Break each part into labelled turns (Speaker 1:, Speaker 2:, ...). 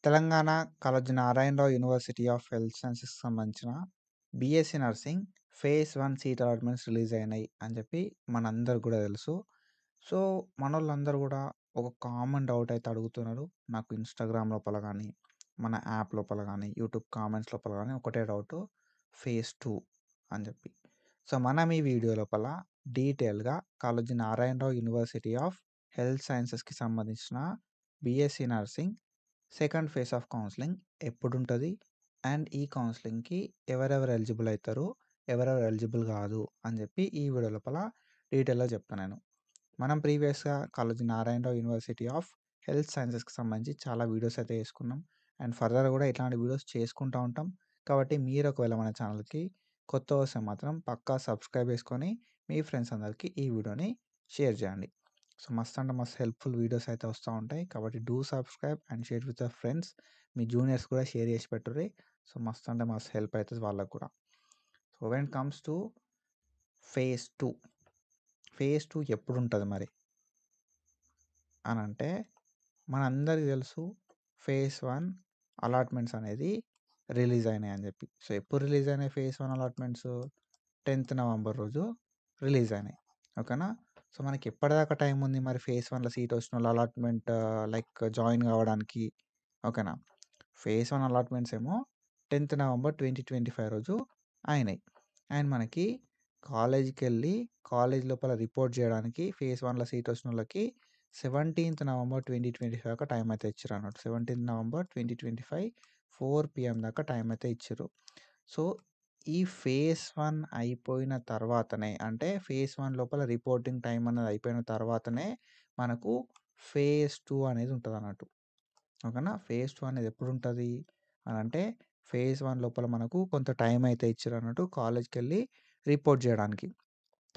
Speaker 1: Telangana Kaloji Narayanarao University of Health సైన్సెస్‌కి సంబంధించిన BSc nursing phase 1 seat allotments release అయినాయి అని చెప్పి మనందరికి కూడా తెలుసు. సో, మనోళ్ళందరూ గూడా ఒక కామన్ డౌట్ అయితే అడుగుతున్నారు. నాకు ఇన్‌స్టాగ్రామ్ లోపల గానీ, మన యాప్ లోపల గానీ, యూట్యూబ్ కామెంట్స్ లోపల గానీ ఒకటే డౌటు ఫేజ్ 2 అని చెప్పి. సో, మనం ఈ వీడియో లోపల డీటెయిల్‌గా Kaloji Narayanarao University of Health సైన్సెస్‌కి సంబంధించిన BSc nursing second phase of counselling ఎప్పుడుంటది? అండ్ ఈ కౌన్సెలింగ్‌కి ఎవరెవరు ఎలిజిబుల్ అయితారు? ఎవరెవరు ఎలిజిబుల్ గాదు? అని జెప్పి ఈ వీడియో లోపల డీటెయిల్‌గా చెప్తా నేను. మనం ప్రీవియస్‌గా Kaloji Narayanarao University of Health సైన్సెస్‌కి సంబంధించి చాలా వీడియోస్ అయితే చేసుకున్నాం. అండ్ ఫర్దర్ గూడా ఇట్లాంటి వీడియోస్ చేసుకుంటా ఉంటాం. కాబట్టి మీరు ఒకవేళ మన ఛానల్‌కి కొత్తగా వస్తే మాత్రం పక్కా సబ్స్క్రైబ్ చేసుకొని మీ ఫ్రెండ్స్ అందరికి ఈ వీడియోని షేర్ చేయండి. సో, మస్త్ అంటే మస్త్ హెల్ప్‌ఫుల్ వీడియోస్ అయితే వస్తా ఉంటాయి. కాబట్టి do subscribe and share with your friends. Me juniors కూడా షేర్ చేసి పెట్టుర్రి. సో, మస్త్ అంటే మస్త్ హెల్ప్ అయితది వాళ్ళకి కూడా. So, when it comes to phase 2. Phase 2 ఎప్పుడుంటది మరి అనంటే, మనందరికి తెలుసు ఫేజ్ 1 అలాట్‌మెంట్స్ అనేది రిలీజ్ అయినాయి అని చెప్పి. సో, ఎప్పుడు రిలీజ్ అయినాయి ఫేజ్ 1 అలాట్‌మెంట్స్? 10థ్ నవంబర్ రోజు రిలీజ్ అయినాయి. ఓకేనా? సో, మనకి ఎప్పటిదాకా టైం ఉంది మరి ఫేజ్ 1లో సీట్ వచ్చినోళ్ళు అలాట్‌మెంట్ లైక్ జాయిన్ కావడానికి? ఓకేనా? ఫేజ్ 1 అలాట్‌మెంట్స్ ఏమో 10థ్ నవంబర్ 2025 రోజు అయినాయి. అండ్ మనకి కాలేజ్‌కెళ్ళి కాలేజ్ లోపల రిపోర్ట్ చేయడానికి ఫేజ్ 1లో సీట్ వచ్చినోళ్ళకి 17థ్ నవంబర్ 2025 దాకా టైం అయితే ఇచ్చిర్రన్నట్టు. 17థ్ నవంబర్ 2025 4 పీఎం దాకా టైం అయితే ఇచ్చిర్రు. సో, ఈ ఫేజ్ 1 అయిపోయిన తర్వాతనే అంటే ఫేజ్ 1 లోపల రిపోర్టింగ్ టైం అనేది అయిపోయిన తర్వాతనే మనకు ఫేజ్ 2 అనేది ఉంటదన్నట్టు. ఓకేనా? ఫేజ్ 2 అనేది ఎప్పుడుంటది అనంటే, ఫేజ్ 1 లోపల మనకు కొంత టైం అయితే ఇచ్చిర్రన్నట్టు కాలేజ్‌కెళ్ళి రిపోర్ట్ జేయడానికి.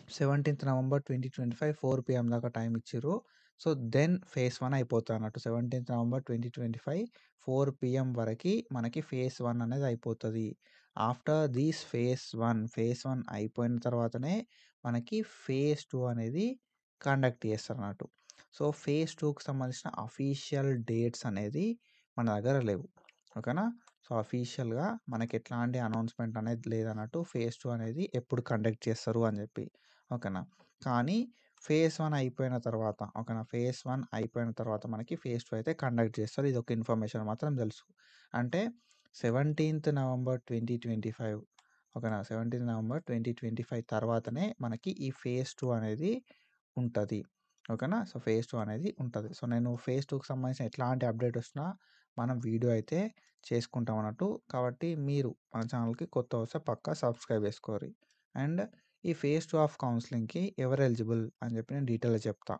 Speaker 1: 17థ్ నవంబర్ 2025 4 పీఎం దాకా టైం ఇచ్చిర్రు. సో, దెన్ ఫేజ్ 1 అయిపోతదన్నట్టు. 17థ్ నవంబర్ 2025 4 పీఎం వరకి మనకి ఫేజ్ 1 అనేది అయిపోతది. ఆఫ్టర్ దిస్ ఫేజ్ 1 అయిపోయిన తర్వాతనే మనకి ఫేజ్ 2 అనేది కండక్ట్ చేస్తారన్నట్టు. సో, ఫేజ్ 2కి సంబంధించిన అఫీషియల్ డేట్స్ అనేది మన దగ్గర లేవు. ఓకేనా? సో, అఫీషియల్‌గా మనకి ఎట్లాంటి అనౌన్స్‌మెంట్ అనేది లేదన్నట్టు. ఫేజ్ 2 అనేది ఎప్పుడు కండక్ట్ చేస్తారు అని జెప్పి. ఓకేనా? కానీ ఫేజ్ 1 అయిపోయిన తర్వాత ఓకేనా? ఫేజ్ 1 అయిపోయిన తర్వాత మనకి ఫేజ్ 2 అయితే కండక్ట్ చేస్తారు. ఇదొక ఇన్ఫర్మేషన్ మాత్రం తెలుసు. అంటే 17థ్ నవంబర్ 2025 ఓకేనా? 17థ్ నవంబర్ 2025 తర్వాతనే మనకి ఈ ఫేజ్ 2 అనేది ఉంటది. ఓకేనా? సో, ఫేజ్ 2 అనేది ఉంటది. సో, నేను ఫేజ్ 2కి సంబంధించిన ఎట్లాంటి అప్డేట్ వచ్చినా మనం వీడియో అయితే చేసుకుంటాం అన్నట్టు. కాబట్టి మీరు మన ఛానల్‌కి కొత్తగా వస్తే పక్కా సబ్స్క్రైబ్ చేసుకోర్రి. అండ్ ఈ ఫేజ్ 2 ఆఫ్ కౌన్సెలింగ్‌కి ఎవరు ఎలిజిబుల్ అని చెప్పి నేను డీటెయిల్‌గా చెప్తా.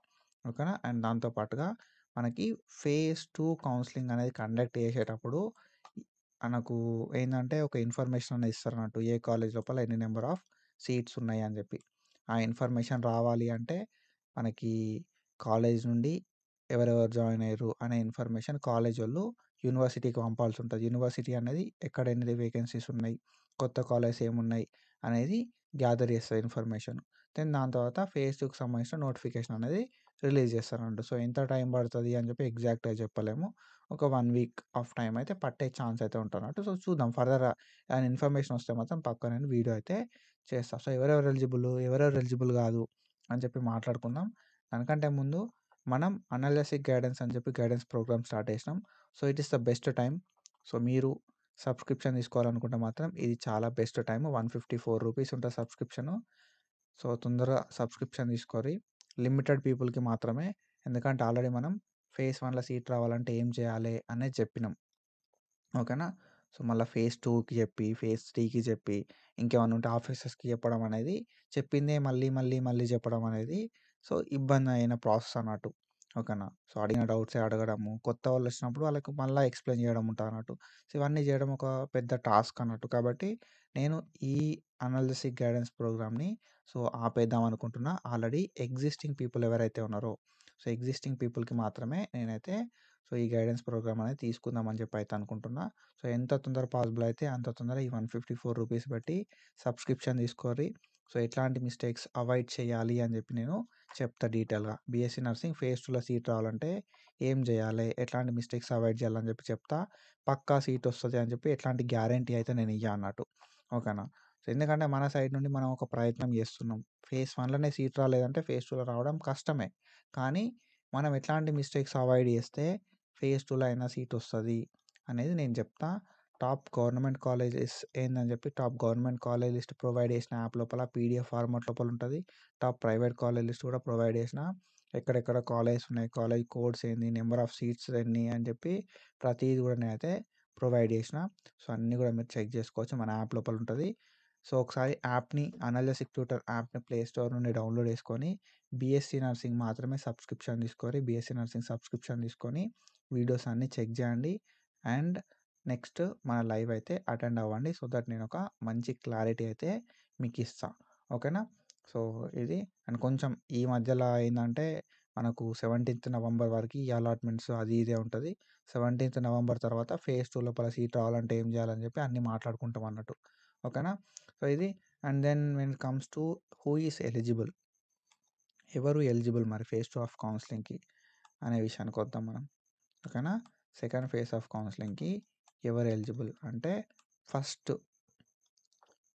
Speaker 1: ఓకేనా? అండ్ దాంతో పాటుగా మనకి ఫేజ్ 2 కౌన్సెలింగ్ అనేది కండక్ట్ చేసేటప్పుడు మనకు ఏందంటే ఒక ఇన్ఫర్మేషన్ అనేది ఇస్తారన్నట్టు. ఏ కాలేజ్ లోపల ఎన్ని నంబర్ ఆఫ్ సీట్స్ ఉన్నాయి అని చెప్పి. ఆ ఇన్ఫర్మేషన్ రావాలి అంటే మనకి కాలేజ్ నుండి ఎవరెవరు జాయిన్ అయ్యారు అనే ఇన్ఫర్మేషన్ కాలేజోళ్ళు యూనివర్సిటీకి పంపాల్సి ఉంటది. యూనివర్సిటీ అనేది ఎక్కడ ఎన్ని వేకెన్సీస్ ఉన్నాయి, కొత్త కాలేజెస్ ఏమున్నాయి అనేది గ్యాదర్ చేస్తది ఇన్ఫర్మేషన్. దెన్ దాని తర్వాత ఫేజ్ 2కి సంబంధించిన నోటిఫికేషన్ అనేది రిలీజ్ చేస్తారన్నట్టు. సో, ఎంత టైం పడతది అని చెప్పి ఎగ్జాక్ట్‌గా చెప్పలేము. ఒక 1 వీక్ ఆఫ్ టైమ్ అయితే పట్టే ఛాన్స్ అయితే ఉంటదన్నట్టు. సో, చూద్దాం ఫర్దర్ ఏమైనా ఇన్ఫర్మేషన్ వస్తే మాత్రం పక్కా నేను వీడియో అయితే చేస్తా. సో, ఎవరెవరు ఎలిజిబుల్ కాదు అని చెప్పి మాట్లాడుకుందాం. దానికంటే ముందు మనం అనలసిక్ గైడెన్స్ అని చెప్పి గైడెన్స్ ప్రోగ్రామ్ స్టార్ట్ చేసినాం. So, it is the best time. So, మీరు సబ్స్క్రిప్షన్ తీసుకోవాలనుకుంటే మాత్రం ఇది చాలా బెస్ట్ టైమ్. రూ. 154 ఉంటది సబ్స్క్రిప్షను. సో, తొందరగా సబ్స్క్రిప్షన్ తీసుకోర్రి. లిమిటెడ్ పీపుల్‌కి మాత్రమే. ఎందుకంటే ఆల్రెడీ మనం ఫేజ్ 1లో సీట్ రావాలంటే ఏం చేయాలి అనేది చెప్పినాం. ఓకేనా? సో, మళ్ళా ఫేజ్ 2కి చెప్పి, ఫేజ్ 3కి చెప్పి, ఇంకేమన్నా ఉంటే ఆఫీసర్స్‌కి చెప్పడం అనేది చెప్పిందే మళ్ళీ చెప్పడం అనేది సో, ఇబ్బందయిన ప్రాసెస్ అన్నట్టు. ఓకేనా? సో, అడిగిన డౌట్సే అడగడము, కొత్త వాళ్ళొచ్చినప్పుడు వాళ్ళకి మళ్ళా ఎక్స్‌ప్లెయిన్ చేయడం ఉంటదన్నట్టు. సో, ఇవన్నీ చేయడం ఒక పెద్ద టాస్క్ అన్నట్టు. కాబట్టి నేను ఈ అనలిసిక్ గైడెన్స్ ప్రోగ్రామ్‌ని సో, ఆపేద్దాం అనుకుంటున్నా. ఆల్రెడీ ఎగ్జిస్టింగ్ పీపుల్ ఎవరైతే ఉన్నారో, సో, ఎగ్జిస్టింగ్ పీపుల్‌కి మాత్రమే నేనైతే సో, ఈ గైడెన్స్ ప్రోగ్రామ్ అనేది తీసుకుందామని చెప్పి అయితే అనుకుంటున్నా. సో, ఎంత తొందర పాసిబుల్ అయితే అంత తొందర ఈ ₹154 పెట్టి సబ్స్క్రిప్షన్ తీసుకోర్రి. సో, ఎట్లాంటి మిస్టేక్స్ అవాయిడ్ చేయాలి అని చెప్పి నేను చెప్తా డీటెయిల్‌గా. బీఎస్సీ నర్సింగ్ ఫేజ్ 2లో సీట్ రావాలంటే ఏం చేయాలి? ఎట్లాంటి మిస్టేక్స్ అవాయిడ్ చేయాలని చెప్పి చెప్తా. పక్కా సీట్ వస్తది అని చెప్పి ఎట్లాంటి గ్యారంటీ అయితే నేను ఇయ్య అన్నట్టు. ఓకేనా? సో, ఎందుకంటే మన సైడ్ నుండి మనం ఒక ప్రయత్నం చేస్తున్నాం. ఫేజ్ 1లోనే సీట్ రాలేదంటే ఫేజ్ 2లో రావడం కష్టమే. కానీ మనం ఎట్లాంటి మిస్టేక్స్ అవాయిడ్ చేస్తే ఫేజ్ 2లో అయినా సీట్ వస్తది అనేది నేను చెప్తా. టాప్ గవర్నమెంట్ కాలేజెస్ ఏందని చెప్పి top government college list provide చేసిన యాప్ లోపల పీడిఎఫ్ ఫార్మాట్ లోపల ఉంటది. టాప్ ప్రైవేట్ కాలేజ్ లిస్ట్ కూడా ప్రొవైడ్ చేసిన. ఎక్కడెక్కడ కాలేజెస్ ఉన్నాయి, కాలేజ్ కోడ్స్ ఏంది, నెంబర్ ఆఫ్ సీట్స్ ఎన్ని అని చెప్పి ప్రతీది కూడా నేనైతే ప్రొవైడ్ చేసిన. సో, అన్నీ కూడా మీరు చెక్ చేసుకోవచ్చు. మన యాప్ లోపల ఉంటది. సో, ఒకసారి యాప్‌ని అనాలిసిస్ ట్యూటర్ యాప్‌ని ప్లే స్టోర్ నుండి డౌన్లోడ్ చేసుకొని బీఎస్సీ నర్సింగ్ మాత్రమే సబ్స్క్రిప్షన్ తీసుకోరి. బీఎస్సీ నర్సింగ్ సబ్స్క్రిప్షన్ తీసుకొని వీడియోస్ అన్నీ చెక్ చేయండి. అండ్ నెక్స్ట్ మన లైవ్ అయితే అటెండ్ అవ్వండి. సో దట్ నేను ఒక మంచి క్లారిటీ అయితే మీకు ఇస్తా. ఓకేనా? సో, ఇది అండ్ కొంచెం ఈ మధ్యలో ఏందంటే మనకు 17థ్ నవంబర్ వరకి ఈ అలాట్మెంట్స్ అది ఇదే ఉంటది. 17థ్ నవంబర్ తర్వాత ఫేజ్ 2 లోపల సీట్ రావాలంటే ఏం చేయాలని చెప్పి అన్నీ మాట్లాడుకుంటాం అన్నట్టు. ఓకేనా? సో, ఇది and then when it comes to who is eligible, ఎవరు ఎలిజిబుల్ మరి ఫేజ్ 2 ఆఫ్ కౌన్సిలింగ్‌కి అనే విషయానికి వద్దాం మనం. ఓకేనా? సెకండ్ ఫేజ్ ఆఫ్ కౌన్సిలింగ్‌కి ఎవరు ఎలిజిబుల్ అంటే ఫస్ట్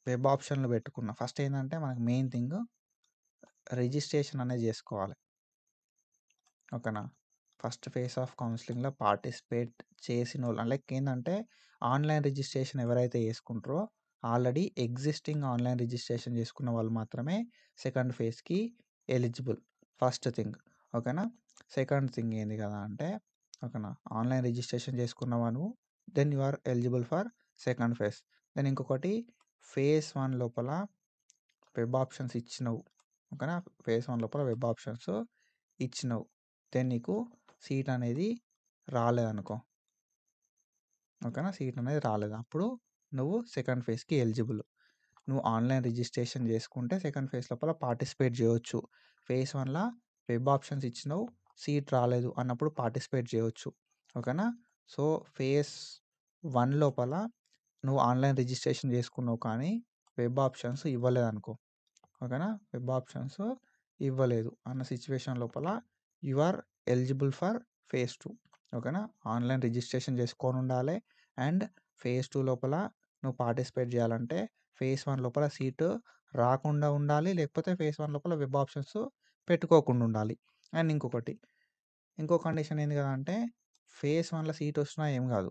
Speaker 1: వెబ్ ఆప్షన్‌లు పెట్టుకున్న. ఫస్ట్ ఏందంటే మనకు మెయిన్ థింగ్ రిజిస్ట్రేషన్ అనేది చేసుకోవాలి. ఓకేనా? ఫస్ట్ ఫేజ్ ఆఫ్ కౌన్సిలింగ్‌లో పార్టిసిపేట్ చేసినోళ్ళు లైక్ ఏందంటే ఆన్‌లైన్ రిజిస్ట్రేషన్ ఎవరైతే చేసుకుంటారో ఆల్రెడీ ఎగ్జిస్టింగ్ ఆన్‌లైన్ రిజిస్ట్రేషన్ చేసుకున్న వాళ్ళు మాత్రమే సెకండ్ ఫేజ్‌కి ఎలిజిబుల్. First thing. ఓకేనా? సెకండ్ థింగ్ ఏంది కదా అంటే ఓకేనా? ఆన్‌లైన్ రిజిస్ట్రేషన్ చేసుకున్నావా నువ్వు then you are eligible for second phase. Then ఇంకొకటి ఫేజ్ 1 లోపల వెబ్ ఆప్షన్స్ ఇచ్చినవు. ఓకేనా? ఫేజ్ 1 లోపల వెబ్ ఆప్షన్స్ ఇచ్చినవు. దెన్ నీకు సీట్ అనేది రాలేదనుకో. ఓకేనా? సీట్ అనేది రాలేదు. అప్పుడు నువ్వు సెకండ్ ఫేజ్‌కి ఎలిజిబుల్. నువ్వు ఆన్‌లైన్ రిజిస్ట్రేషన్ చేసుకుంటే సెకండ్ ఫేజ్ లోపల పార్టిసిపేట్ చేయొచ్చు. ఫేజ్ 1ల వెబ్ ఆప్షన్స్ ఇచ్చినవు, సీట్ రాలేదు అన్నప్పుడు పార్టిసిపేట్ చేయొచ్చు. ఓకేనా? సో, ఫేజ్ 1 లోపల నువ్వు ఆన్‌లైన్ రిజిస్ట్రేషన్ చేసుకున్నావు కానీ వెబ్ ఆప్షన్స్ ఇవ్వలేదనుకో. ఓకేనా? వెబ్ ఆప్షన్స్ ఇవ్వలేదు అన్న సిచ్యువేషన్ లోపల you are eligible for phase 2. ఓకేనా? ఆన్‌లైన్ రిజిస్ట్రేషన్ చేసుకొనుండాలె. అండ్ ఫేజ్ 2 లోపల నువ్వు పార్టిసిపేట్ చేయాలంటే ఫేజ్ 1 లోపల సీటు రాకుండా ఉండాలి. లేకపోతే ఫేజ్ 1 లోపల వెబ్ ఆప్షన్స్ పెట్టుకోకుండా ఉండాలి. అండ్ ఇంకొకటి, ఇంకో కండిషన్ ఏంది కదా అంటే ఫేజ్ 1లో సీట్ వచ్చినా ఏం కాదు.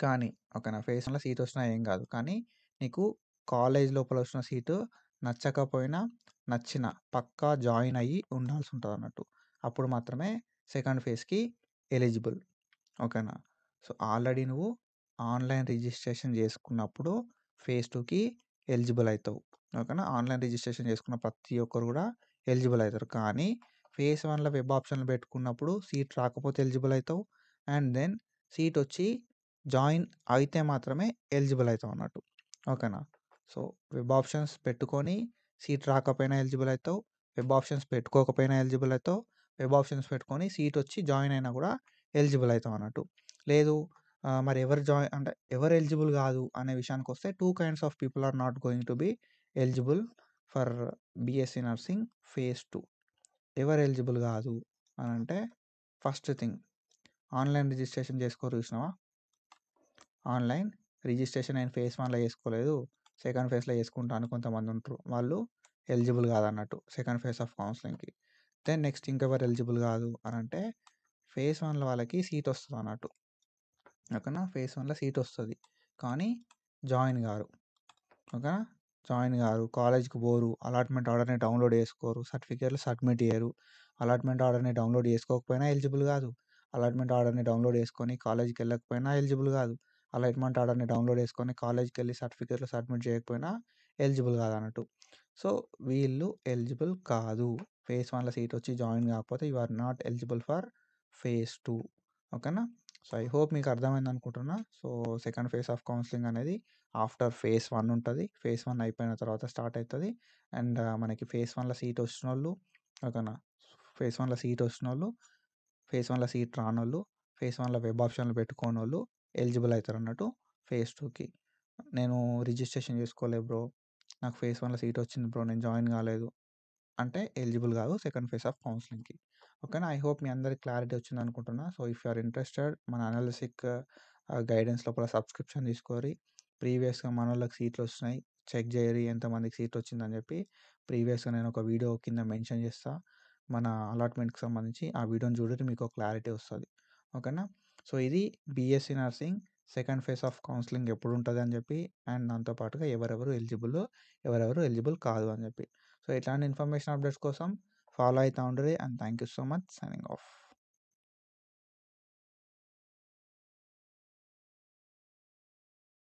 Speaker 1: కానీ ఓకేనా? ఫేజ్ 1లో సీట్ వచ్చినా ఏం కాదు. కానీ నీకు కాలేజ్ లోపల వచ్చిన సీటు నచ్చకపోయినా, నచ్చినా పక్కా జాయిన్ అయ్యి ఉండాల్సి ఉంటదన్నట్టు. అప్పుడు మాత్రమే సెకండ్ ఫేజ్‌కి ఎలిజిబుల్. ఓకేనా? సో, ఆల్రెడీ నువ్వు ఆన్‌లైన్ రిజిస్ట్రేషన్ చేసుకున్నప్పుడు ఫేజ్ 2కి ఎలిజిబుల్ అయితావు. ఓకేనా? ఆన్‌లైన్ రిజిస్ట్రేషన్ చేసుకున్న ప్రతి ఒక్కరు కూడా ఎలిజిబుల్ అయితారు. కానీ ఫేజ్ 1లో వెబ్ ఆప్షన్‌లు పెట్టుకున్నప్పుడు సీట్ రాకపోతే ఎలిజిబుల్ అయితావు. అండ్ దెన్ సీట్ వచ్చి జాయిన్ అయితే మాత్రమే ఎలిజిబుల్ అయితావు అన్నట్టు. ఓకేనా? సో, వెబ్ ఆప్షన్స్ పెట్టుకొని సీట్ రాకపోయినా ఎలిజిబుల్ అయితావు. వెబ్ ఆప్షన్స్ పెట్టుకోకపోయినా ఎలిజిబుల్ అయితావు. వెబ్ ఆప్షన్స్ పెట్టుకొని సీట్ వచ్చి జాయిన్ అయినా కూడా ఎలిజిబుల్ అయితావు అన్నట్టు. లేదు మరి ఎవరు అంటే ఎవరు ఎలిజిబుల్ కాదు అనే విషయానికొస్తే 2 kinds of people are not going to be eligible for BSc nursing phase 2. ఎవరు ఎలిజిబుల్ కాదు అనంటే ఫస్ట్ థింగ్ ఆన్‌లైన్ రిజిస్ట్రేషన్ చేసుకోరు చూసినావా? ఆన్‌లైన్ రిజిస్ట్రేషన్ నేను ఫేజ్ 1లో చేసుకోలేదు. సెకండ్ ఫేజ్‌లో చేసుకుంటా అని కొంతమంది ఉంటారు. వాళ్ళు ఎలిజిబుల్ కాదన్నట్టు సెకండ్ ఫేజ్ ఆఫ్ కౌన్సిలింగ్‌కి. దెన్ నెక్స్ట్ ఇంకెవరు ఎలిజిబుల్ కాదు అనంటే ఫేజ్ 1లో వాళ్ళకి సీట్ వస్తదన్నట్టు. ఓకేనా? ఫేజ్ 1లో సీట్ వస్తది. కానీ జాయిన్ గారు. ఓకేనా? జాయిన్ గారు. కాలేజ్‌కి పోరు. అలాట్‌మెంట్ ఆర్డర్‌ని డౌన్‌లోడ్ చేసుకోరు. సర్టిఫికేట్‌లు సబ్మిట్ ఇయ్యరు. అలాట్‌మెంట్ ఆర్డర్‌ని డౌన్‌లోడ్ చేసుకోకపోయినా ఎలిజిబుల్ కాదు. అలాట్‌మెంట్ ఆర్డర్‌ని డౌన్‌లోడ్ చేసుకొని కాలేజ్‌కి వెళ్ళకపోయినా ఎలిజిబుల్ కాదు. అలాట్‌మెంట్ ఆర్డర్‌ని డౌన్‌లోడ్ చేసుకొని కాలేజ్‌కెళ్ళి సర్టిఫికేట్‌లు సబ్మిట్ చేయకపోయినా ఎలిజిబుల్ కాదన్నట్టు. సో, వీళ్ళు ఎలిజిబుల్ కాదు. ఫేజ్ 1లో సీట్ వచ్చి జాయిన్ కాకపోతే you are not eligible for phase 2. ఓకేనా? సో, ఐ హోప్ మీకు అర్థమైంది అనుకుంటున్నా. So, second phase of counselling అనేది ఆఫ్టర్ ఫేజ్ 1 ఉంటది. ఫేజ్ 1 అయిపోయిన తర్వాత స్టార్ట్ అయితది. అండ్ మనకి ఫేజ్ 1లో సీట్ వచ్చినోళ్ళు ఓకేనా? ఫేజ్ 1లో సీట్ వచ్చినోళ్ళు, ఫేజ్ 1లో సీట్ రానోళ్ళు ఫేజ్ 1లో వెబ్ ఆప్షన్లు పెట్టుకోనోళ్ళు ఎలిజిబుల్ అవుతారన్నట్టు ఫేజ్ 2కి. నేను రిజిస్ట్రేషన్ చేసుకోలే బ్రో, నాకు ఫేజ్ 1లో సీట్ వచ్చింది బ్రో, నేను జాయిన్ కాలేదు అంటే ఎలిజిబుల్ కాదు సెకండ్ ఫేజ్ ఆఫ్ కౌన్సిలింగ్‌కి. ఓకేనా. ఐ హోప్ మీ అందరికి క్లారిటీ వచ్చిందనుకుంటున్నా. So if you are interested మన అనాలిసిక్ గైడెన్స్ లోపల సబ్స్క్రిప్షన్ తీసుకోరి. ప్రీవియస్‌గా మనోళ్ళకి సీట్లు వచ్చినాయి చెక్ చేయరి, ఎంతమందికి సీట్ వచ్చిందని చెప్పి. ప్రీవియస్‌గా నేను ఒక వీడియో కింద మెన్షన్ చేస్తా మన అలాట్మెంట్‌కి సంబంధించి. ఆ వీడియోని చూడండి, మీకు క్లారిటీ వస్తుంది. ఓకేనా. సో ఇది BSc nursing second phase of counselling ఎప్పుడు ఉంటుంది అని చెప్పి, అండ్ దాంతో పాటుగా ఎవరెవరు ఎలిజిబుల్, ఎవరెవరు ఎలిజిబుల్ కాదు అని చెప్పి. సో ఇట్లాంటి ఇన్ఫర్మేషన్ అప్డేట్స్ కోసం ఫాలో అవుతూ ఉండండి. And thank you so much. Signing off.